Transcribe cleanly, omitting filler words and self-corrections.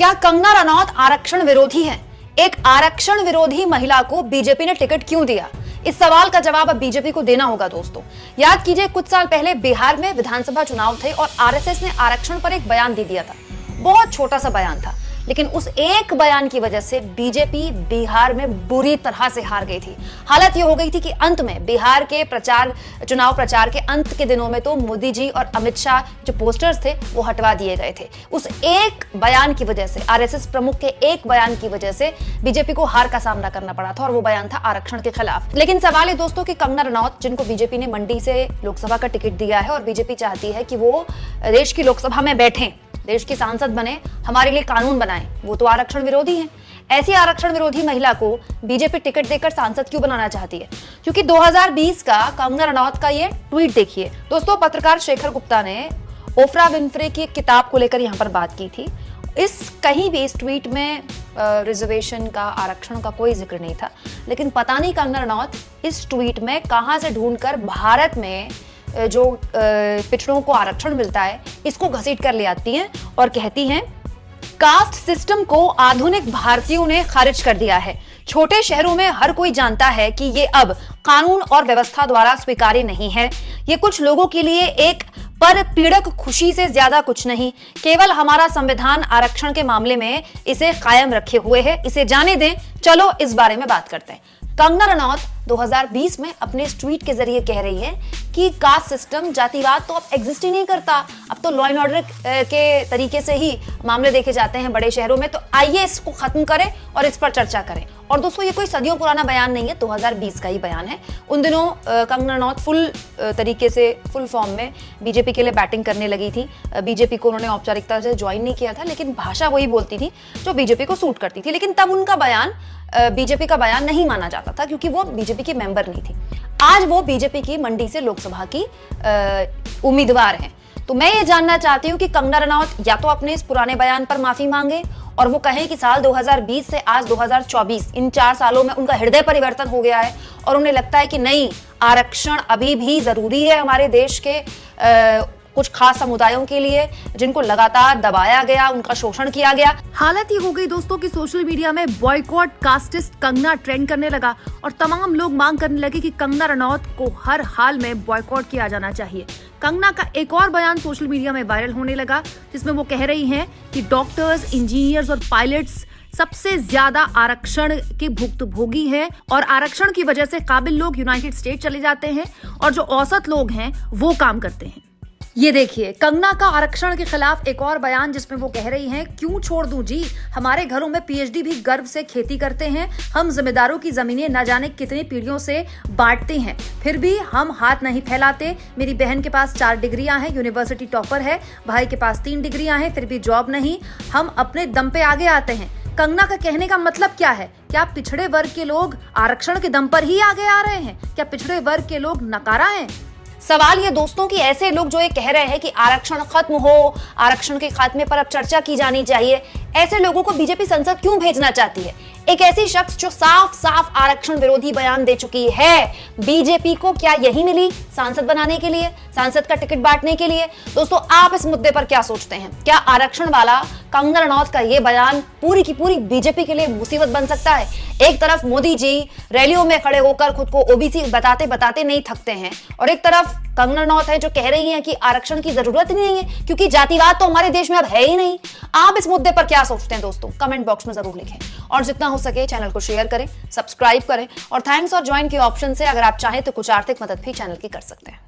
क्या कंगना रनौत आरक्षण विरोधी है? एक आरक्षण विरोधी महिला को बीजेपी ने टिकट क्यों दिया? इस सवाल का जवाब अब बीजेपी को देना होगा दोस्तों। याद कीजिए, कुछ साल पहले बिहार में विधानसभा चुनाव थे और आरएसएस ने आरक्षण पर एक बयान दे दिया था। बहुत छोटा सा बयान था, लेकिन उस एक बयान की वजह से बीजेपी बिहार में बुरी तरह से हार गई थी। हालत ये हो गई थी कि अंत में बिहार के चुनाव प्रचार के अंत के दिनों में तो मोदी जी और अमित शाह जो पोस्टर्स थे वो हटवा दिए गए थे। उस एक बयान की वजह से, आरएसएस प्रमुख के एक बयान की वजह से बीजेपी को हार का सामना करना पड़ा था और वो बयान था आरक्षण के खिलाफ। लेकिन सवाल है दोस्तों कि कंगना रनौत, जिनको बीजेपी ने मंडी से लोकसभा का टिकट दिया है और बीजेपी चाहती है कि वो देश की लोकसभा में बैठें, देश की सांसद बने, हमारे लिए कानून बनाएं, वो तो आरक्षण विरोधी हैं। ऐसी आरक्षण विरोधी महिला को बीजेपी टिकट देकर सांसद क्यों बनाना चाहती है? क्योंकि 2020 का कंगना रनौत का ये ट्वीट देखिए दोस्तों। पत्रकार शेखर गुप्ता ने ओफ्रा विन्फ्रे की किताब को लेकर यहाँ पर बात की थी। कहीं भी इस ट्वीट में रिजर्वेशन का, आरक्षण का कोई जिक्र नहीं था। लेकिन पता नहीं कंगना रनौत इस ट्वीट में कहां से ढूंढकर भारत में जो पिछड़ों को आरक्षण मिलता है इसको घसीट कर ले आती हैं और कहती हैं, कास्ट सिस्टम को आधुनिक भारतीयों ने खारिज कर दिया है। छोटे शहरों में हर कोई जानता है कि ये अब कानून और व्यवस्था द्वारा स्वीकार्य नहीं है। ये कुछ लोगों के लिए एक पर पीड़क खुशी से ज्यादा कुछ नहीं। केवल हमारा संविधान आरक्षण के मामले में इसे कायम रखे हुए है। इसे जाने दें, चलो इस बारे में बात करते हैं। कंगना रनौत 2020 में अपने इस ट्वीट के जरिए कह रही है कि कास्ट सिस्टम, जातिवाद तो अब एग्जिस्ट ही नहीं करता। अब तो लॉ एंड ऑर्डर के तरीके से ही मामले देखे जाते हैं बड़े शहरों में। तो आइए इसको खत्म करें और इस पर चर्चा करें। और दोस्तों, ये कोई सदियों पुराना बयान नहीं है, 2020 का ही बयान है। उन दिनों कंगना रनौत फुल तरीके से, फुल फॉर्म में बीजेपी के लिए बैटिंग करने लगी थी। बीजेपी को उन्होंने औपचारिकता से ज्वाइन नहीं किया था, लेकिन भाषा वही बोलती थी जो बीजेपी को सूट करती थी। लेकिन तब उनका बयान बीजेपी का बयान नहीं माना जाता था, क्योंकि वो बीजेपी की मेंबर नहीं थी। आज वो बीजेपी की मंडी से लोकसभा की उम्मीदवार हैं। तो मैं ये जानना चाहती हूँ कि कंगना रनौत या तो अपने इस पुराने बयान पर माफी मांगे और वो कहें कि साल 2020 से आज 2024, इन 4 सालों में उनका हृदय परिवर्तन हो गया है और उन्हें लगता है कि नहीं, आरक्षण अभी भी जरूरी है हमारे देश के कुछ खास समुदायों के लिए, जिनको लगातार दबाया गया, उनका शोषण किया गया। हालत ये हो गई दोस्तों कि सोशल मीडिया में बॉयकॉट कास्टिस्ट कंगना ट्रेंड करने लगा और तमाम लोग मांग करने लगे कि कंगना रनौत को हर हाल में बॉयकॉट किया जाना चाहिए। कंगना का एक और बयान सोशल मीडिया में वायरल होने लगा, जिसमें वो कह रही हैं कि डॉक्टर्स, इंजीनियर्स और पायलट्स सबसे ज्यादा आरक्षण के भुक्तभोगी हैं और आरक्षण की वजह से काबिल लोग यूनाइटेड स्टेट चले जाते हैं और जो औसत लोग हैं वो काम करते हैं। ये देखिए कंगना का आरक्षण के खिलाफ एक और बयान, जिसमें वो कह रही हैं, क्यों छोड़ दूं जी, हमारे घरों में पीएचडी भी गर्व से खेती करते हैं। हम जिम्मेदारों की जमीनें न जाने कितनी पीढ़ियों से बांटते हैं, फिर भी हम हाथ नहीं फैलाते। मेरी बहन के पास 4 डिग्रियां हैं, यूनिवर्सिटी टॉपर है। भाई के पास 3 डिग्रियां हैं, फिर भी जॉब नहीं। हम अपने दम पे आगे आते हैं। कंगना का कहने का मतलब क्या है? क्या पिछड़े वर्ग के लोग आरक्षण के दम पर ही आगे आ रहे हैं? क्या पिछड़े वर्ग के लोग नकारा हैं? सवाल ये दोस्तों कि ऐसे लोग जो ये कह रहे हैं कि आरक्षण खत्म हो, आरक्षण के खात्मे पर अब चर्चा की जानी चाहिए, ऐसे लोगों को बीजेपी संसद क्यों भेजना चाहती है? एक ऐसी शख्स जो साफ साफ आरक्षण विरोधी बयान दे चुकी है, बीजेपी को क्या यही मिली सांसद बनाने के लिए, सांसद का टिकट बांटने के लिए? दोस्तों, आप इस मुद्दे पर क्या सोचते हैं? क्या आरक्षण वाला कंगना रनौत का ये बयान पूरी की पूरी बीजेपी के लिए मुसीबत बन सकता है? एक तरफ मोदी जी रैलियों में खड़े होकर खुद को ओबीसी बताते बताते नहीं थकते हैं, और एक तरफ कंगना रनौत है जो कह रही हैं कि आरक्षण की जरूरत ही नहीं है, क्योंकि जातिवाद तो हमारे देश में अब है ही नहीं। आप इस मुद्दे पर क्या सोचते हैं दोस्तों? कमेंट बॉक्स में जरूर लिखें और जितना हो सके चैनल को शेयर करें, सब्सक्राइब करें और थैंक्स और ज्वाइन के ऑप्शन से अगर आप चाहें तो कुछ आर्थिक मदद भी चैनल की कर सकते हैं।